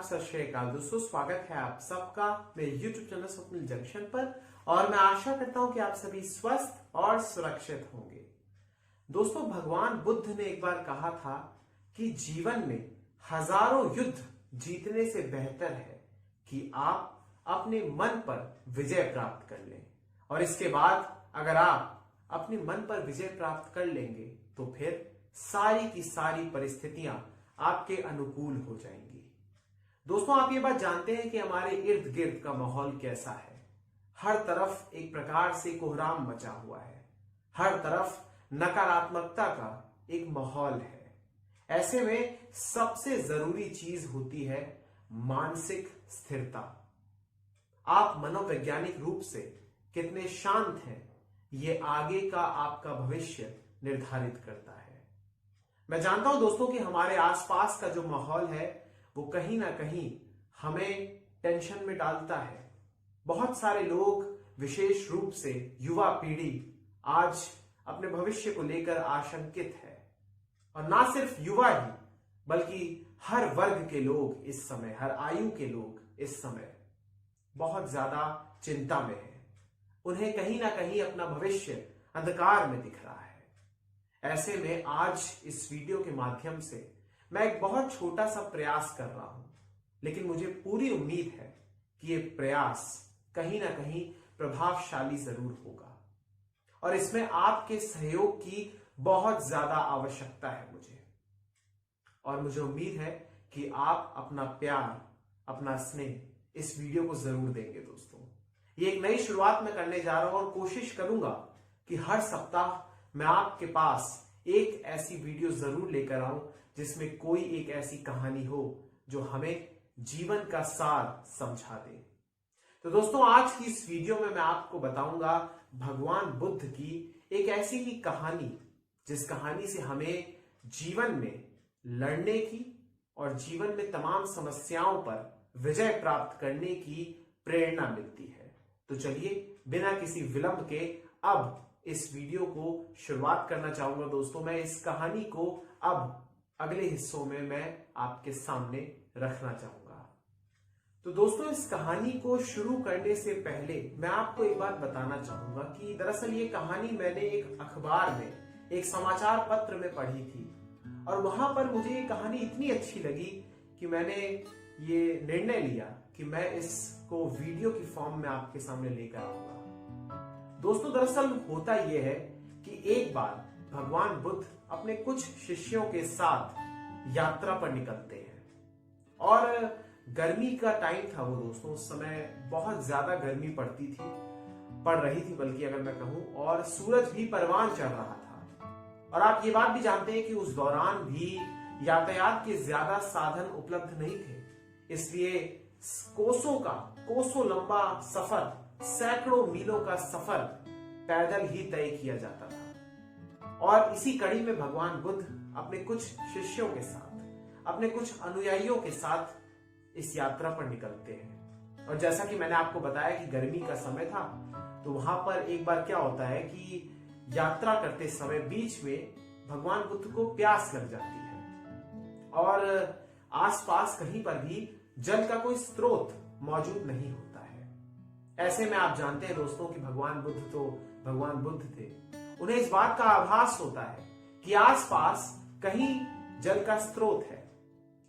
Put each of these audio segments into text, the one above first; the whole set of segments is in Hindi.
सत श्री अकाल दोस्तों, स्वागत है आप सबका मेरे YouTube चैनल स्वप्निल जंक्शन पर। और मैं आशा करता हूं कि आप सभी स्वस्थ और सुरक्षित होंगे। दोस्तों, भगवान बुद्ध ने एक बार कहा था कि जीवन में हजारों युद्ध जीतने से बेहतर है कि आप अपने मन पर विजय प्राप्त कर लें। और इसके बाद अगर आप अपने मन पर विजय प्राप्त कर लेंगे तो फिर सारी की सारी परिस्थितियां आपके अनुकूल हो जाएंगी। दोस्तों, आप ये बात जानते हैं कि हमारे इर्द गिर्द का माहौल कैसा है। हर तरफ एक प्रकार से कोहराम मचा हुआ है, हर तरफ नकारात्मकता का एक माहौल है। ऐसे में सबसे जरूरी चीज होती है मानसिक स्थिरता। आप मनोवैज्ञानिक रूप से कितने शांत हैं, ये आगे का आपका भविष्य निर्धारित करता है। मैं जानता हूं दोस्तों कि हमारे आसपास का जो माहौल है वो कहीं ना कहीं हमें टेंशन में डालता है। बहुत सारे लोग, विशेष रूप से युवा पीढ़ी, आज अपने भविष्य को लेकर आशंकित है। और ना सिर्फ युवा ही बल्कि हर वर्ग के लोग इस समय, हर आयु के लोग इस समय बहुत ज्यादा चिंता में है। उन्हें कहीं ना कहीं अपना भविष्य अंधकार में दिख रहा है। ऐसे में आज इस वीडियो के माध्यम से मैं एक बहुत छोटा सा प्रयास कर रहा हूं, लेकिन मुझे पूरी उम्मीद है कि ये प्रयास कहीं ना कहीं प्रभावशाली जरूर होगा। और इसमें आपके सहयोग की बहुत ज्यादा आवश्यकता है मुझे। और मुझे उम्मीद है कि आप अपना प्यार, अपना स्नेह इस वीडियो को जरूर देंगे। दोस्तों, ये एक नई शुरुआत मैं करने जा रहा हूं और कोशिश करूंगा कि हर सप्ताह मैं आपके पास एक ऐसी वीडियो जरूर लेकर आऊं जिसमें कोई एक ऐसी कहानी हो जो हमें जीवन का सार समझा दे। तो दोस्तों, आज की इस वीडियो में मैं आपको बताऊंगा भगवान बुद्ध की एक ऐसी ही कहानी, जिस कहानी से हमें जीवन में लड़ने की और जीवन में तमाम समस्याओं पर विजय प्राप्त करने की प्रेरणा मिलती है। तो चलिए, बिना किसी विलंब के अब इस वीडियो को शुरुआत करना चाहूंगा। दोस्तों, मैं इस कहानी को अब अगले हिस्सों में मैं आपके सामने रखना चाहूंगा। तो दोस्तों, इस कहानी को शुरू करने से पहले मैं आपको एक बात बताना चाहूंगा कि दरअसल ये कहानी मैंने एक अखबार में, एक समाचार पत्र में पढ़ी थी। और वहां पर मुझे ये कहानी इतनी अच्छी लगी कि मैंने ये निर्णय लिया कि मैं इसको वीडियो की फॉर्म में आपके सामने लेकर आऊंगा। दोस्तों, दरअसल होता यह है कि एक बार भगवान बुद्ध अपने कुछ शिष्यों के साथ यात्रा पर निकलते हैं। और गर्मी का टाइम था वो। दोस्तों, उस समय बहुत ज्यादा गर्मी पड़ रही थी बल्कि, अगर मैं कहूं, और सूरज भी परवान चढ़ रहा था। और आप ये बात भी जानते हैं कि उस दौरान भी यातायात के ज्यादा साधन उपलब्ध नहीं थे, इसलिए कोसों लंबा सफर, सैकड़ों मीलों का सफर पैदल ही तय किया जाता था। और इसी कड़ी में भगवान बुद्ध अपने कुछ शिष्यों के साथ, अपने कुछ अनुयायियों के साथ इस यात्रा पर निकलते हैं। और जैसा कि मैंने आपको बताया कि गर्मी का समय था, तो वहां पर एक बार क्या होता है कि यात्रा करते समय बीच में भगवान बुद्ध को प्यास लग जाती है और आसपास कहीं पर भी जल का कोई स्रोत मौजूद नहीं होता है। ऐसे में आप जानते हैं दोस्तों कि भगवान बुद्ध थे। उन्हें इस बात का आभास होता है कि आसपास कहीं जल का स्रोत है,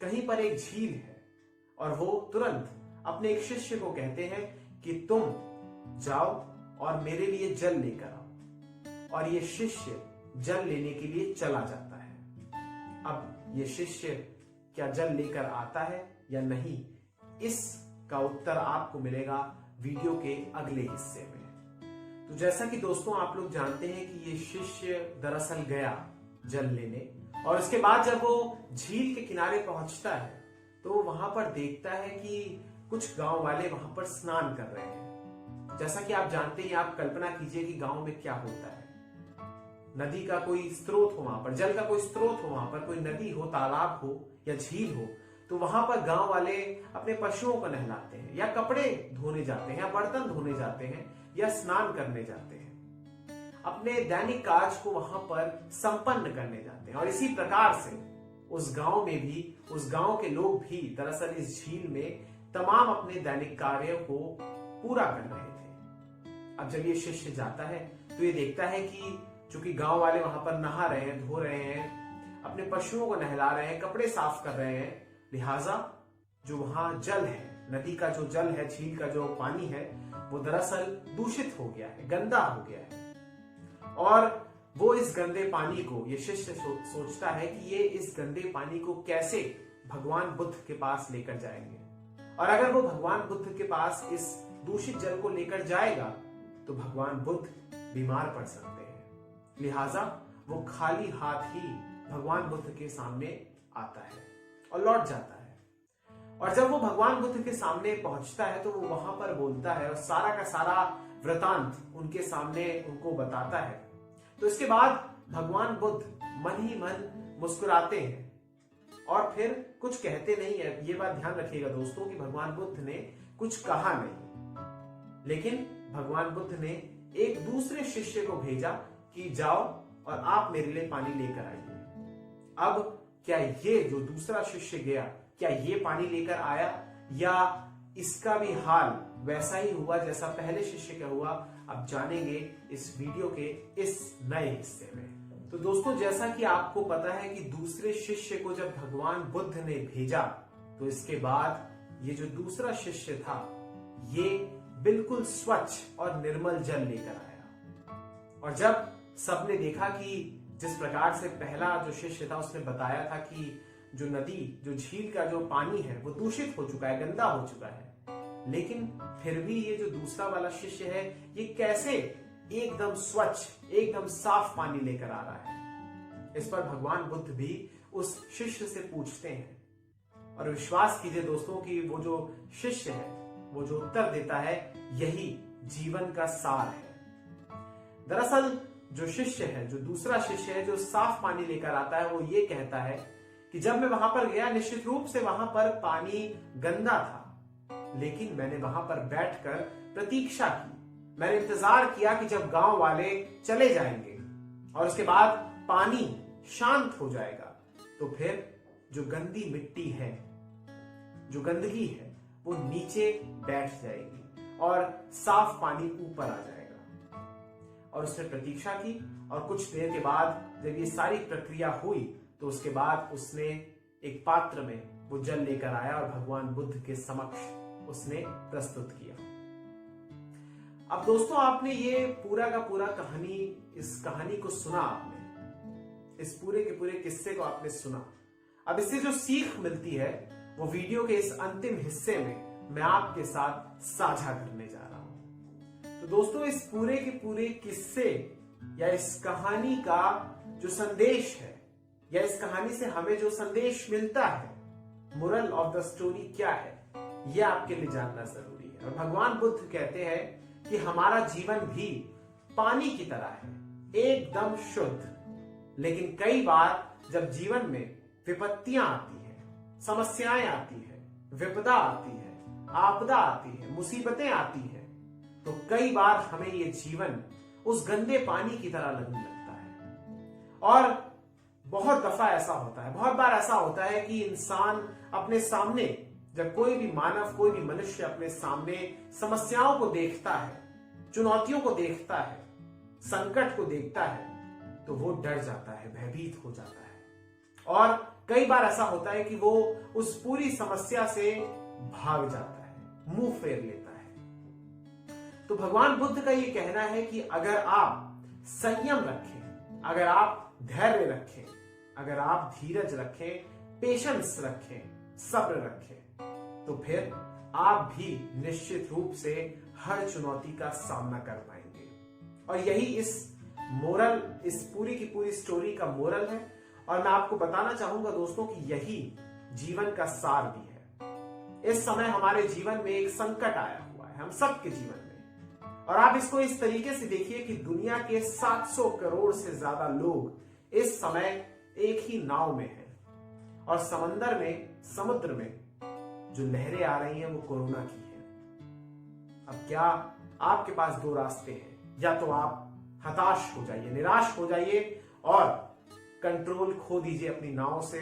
कहीं पर एक झील है। और वो तुरंत अपने एक शिष्य को कहते हैं कि तुम जाओ और मेरे लिए जल लेकर आओ। और ये शिष्य जल लेने के लिए चला जाता है। अब ये शिष्य क्या जल लेकर आता है या नहीं, इसका उत्तर आपको मिलेगा वीडियो के अगले हिस्से में। तो जैसा कि दोस्तों आप लोग जानते हैं कि ये शिष्य दरअसल गया जल लेने, और उसके बाद जब वो झील के किनारे पहुंचता है तो वहां पर देखता है कि कुछ गांव वाले वहां पर स्नान कर रहे हैं। जैसा कि आप जानते हैं, आप कल्पना कीजिए कि गांव में क्या होता है। नदी का कोई स्रोत हो वहां पर, जल का कोई स्रोत हो वहां पर, कोई नदी हो, तालाब हो या झील हो, तो वहां पर गांव वाले अपने पशुओं को नहलाते हैं या कपड़े धोने जाते हैं या बर्तन धोने जाते हैं या स्नान करने जाते हैं। अपने दैनिक कार्य को वहां पर संपन्न करने जाते हैं। और इसी प्रकार से उस गांव में भी, उस गांव के लोग भी दरअसल इस झील में तमाम अपने दैनिक कार्यों को पूरा कर रहे थे। अब जब ये शिष्य जाता है तो ये देखता है कि चूंकि गांव वाले वहां पर नहा रहे हैं, धो रहे हैं, अपने पशुओं को नहला रहे हैं, कपड़े साफ कर रहे हैं, लिहाजा जो वहां जल है, नदी का जो जल है, झील का जो पानी है, वो दरअसल दूषित हो गया है, गंदा हो गया है। और वो इस गंदे पानी को, ये शिष्य सोचता है कि ये इस गंदे पानी को कैसे भगवान बुद्ध के पास लेकर जाएंगे, और अगर वो भगवान बुद्ध के पास इस दूषित जल को लेकर जाएगा तो भगवान बुद्ध बीमार पड़ सकते हैं। लिहाजा वो खाली हाथ ही भगवान बुद्ध के सामने आता है और लौट जाता है। और जब वो भगवान बुद्ध के सामने पहुंचता है तो वो वहां पर बोलता है और सारा का सारा वृतांत उनके सामने उनको बताता है। तो इसके बाद भगवान बुद्ध मन ही मन मुस्कुराते हैं और फिर कुछ कहते नहीं है। ये बात ध्यान रखिएगा दोस्तों कि भगवान बुद्ध ने कुछ कहा नहीं, लेकिन भगवान बुद्ध ने एक दूसरे शिष्य को भेजा कि जाओ और आप मेरे लिए पानी लेकर आइए। अब क्या ये जो दूसरा शिष्य गया, क्या ये पानी लेकर आया, या इसका भी हाल वैसा ही हुआ जैसा पहले शिष्य का हुआ? अब जानेंगे इस वीडियो के इस नए हिस्से में। तो दोस्तों, जैसा कि आपको पता है कि दूसरे शिष्य को जब भगवान बुद्ध ने भेजा तो इसके बाद ये जो दूसरा शिष्य था ये बिल्कुल स्वच्छ और निर्मल जल लेकर आया। और जब सबने देखा कि जिस प्रकार से पहला जो शिष्य था उसने बताया था कि जो नदी, जो झील का जो पानी है वो दूषित हो चुका है, गंदा हो चुका है, लेकिन फिर भी ये जो दूसरा वाला शिष्य है ये कैसे एकदम स्वच्छ, एकदम साफ पानी लेकर आ रहा है। इस पर भगवान बुद्ध भी उस शिष्य से पूछते हैं और विश्वास कीजिए दोस्तों कि वो जो शिष्य है वो जो उत्तर देता है यही जीवन का सार है। दरअसल जो शिष्य है, जो दूसरा शिष्य है जो साफ पानी लेकर आता है, वो ये कहता है कि जब मैं वहां पर गया निश्चित रूप से वहां पर पानी गंदा था, लेकिन मैंने वहां पर बैठकर प्रतीक्षा की, मैंने इंतजार किया कि जब गांव वाले चले जाएंगे और उसके बाद पानी शांत हो जाएगा तो फिर जो गंदी मिट्टी है, जो गंदगी है, वो नीचे बैठ जाएगी और साफ पानी ऊपर आ जाएगा। और उसने प्रतीक्षा की और कुछ देर के बाद जब ये सारी प्रक्रिया हुई तो उसके बाद उसने एक पात्र में वो जल लेकर आया और भगवान बुद्ध के समक्ष उसने प्रस्तुत किया। अब दोस्तों, आपने ये पूरा का पूरा कहानी, इस कहानी को सुना, आपने इस पूरे के पूरे किस्से को आपने सुना। अब इससे जो सीख मिलती है वो वीडियो के इस अंतिम हिस्से में मैं आपके साथ साझा करने जा रहा हूं। तो दोस्तों, इस पूरे के पूरे किस्से या इस कहानी का जो संदेश है या इस कहानी से हमें जो संदेश मिलता है, मोरल ऑफ द स्टोरी क्या है, यह आपके लिए जानना जरूरी है। और भगवान बुद्ध कहते हैं कि हमारा जीवन भी पानी की तरह है, एकदम शुद्ध। लेकिन कई बार जब जीवन में विपत्तियां आती हैं, समस्याएं आती है, विपदा आती है, आपदा आती है, मुसीबतें आती है, तो कई बार हमें ये जीवन उस गंदे पानी की तरह लगने लगता है। और बहुत दफा ऐसा होता है, बहुत बार ऐसा होता है कि इंसान अपने सामने, जब कोई भी मानव, कोई भी मनुष्य अपने सामने समस्याओं को देखता है, चुनौतियों को देखता है, संकट को देखता है, तो वो डर जाता है, भयभीत हो जाता है। और कई बार ऐसा होता है कि वो उस पूरी समस्या से भाग जाता है, मुंह फेर लेता है। तो भगवान बुद्ध का ये कहना है कि अगर आप संयम रखें, अगर आप धैर्य रखें, अगर आप धीरज रखें, पेशेंस रखें, सब्र रखें, तो फिर आप भी निश्चित रूप से हर चुनौती का सामना कर पाएंगे। और यही इस मोरल, इस पूरी की पूरी स्टोरी का मोरल है। और मैं आपको बताना चाहूंगा दोस्तों कि यही जीवन का सार भी है। इस समय हमारे जीवन में एक संकट आया हुआ है, हम सबके जीवन में, और आप इसको इस तरीके से देखिए कि दुनिया के 700 करोड़ से ज्यादा लोग इस समय एक ही नाव में हैं और समंदर में, समुद्र में जो लहरें आ रही हैं वो कोरोना की है। अब क्या आपके पास दो रास्ते हैं, या तो आप हताश हो जाइए, निराश हो जाइए और कंट्रोल खो दीजिए अपनी नाव से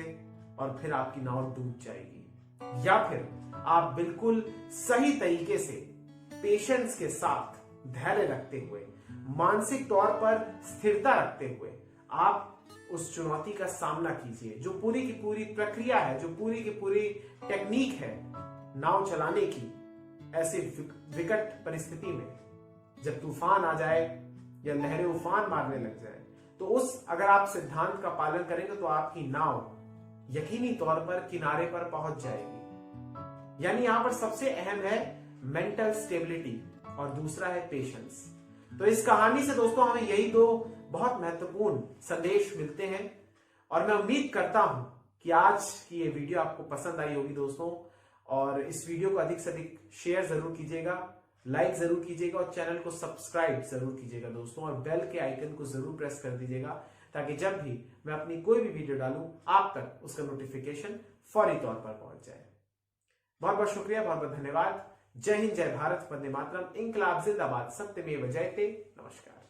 और फिर आपकी नाव डूब जाएगी। या फिर आप बिल्कुल सही तरीके से पेशेंस के साथ, धैर्य रखते हुए, मानसिक तौर पर स्थिरता रखते हुए आप उस चुनौती का सामना कीजिए। जो पूरी की पूरी प्रक्रिया है, जो पूरी की पूरी टेक्निक है नाव चलाने की, ऐसी विकट परिस्थिति में जब तूफान आ जाए या लहरें उफान मारने लग जाए, तो अगर आप सिद्धांत का पालन करेंगे तो आपकी नाव यकीनी तौर पर किनारे पर पहुंच जाएगी। यानी यहां पर सबसे अहम है मेंटल स्टेबिलिटी और दूसरा है पेशेंस। तो इस कहानी से दोस्तों हमें यही दो बहुत महत्वपूर्ण संदेश मिलते हैं और मैं उम्मीद करता हूं कि आज की ये वीडियो आपको पसंद आई होगी दोस्तों। और इस वीडियो को अधिक से अधिक शेयर जरूर कीजिएगा, लाइक जरूर कीजिएगा और चैनल को सब्सक्राइब जरूर कीजिएगा दोस्तों, और बेल के आइकन को जरूर प्रेस कर दीजिएगा ताकि जब भी मैं अपनी कोई भी वीडियो डालूं आप तक उसका नोटिफिकेशन फौरी तौर पर पहुंच जाए। बहुत बहुत शुक्रिया, बहुत बहुत धन्यवाद। जय हिंद, जय भारत, वंदे मातरम, इंकलाब जिंदाबाद, सत्यमेव जयते। नमस्कार।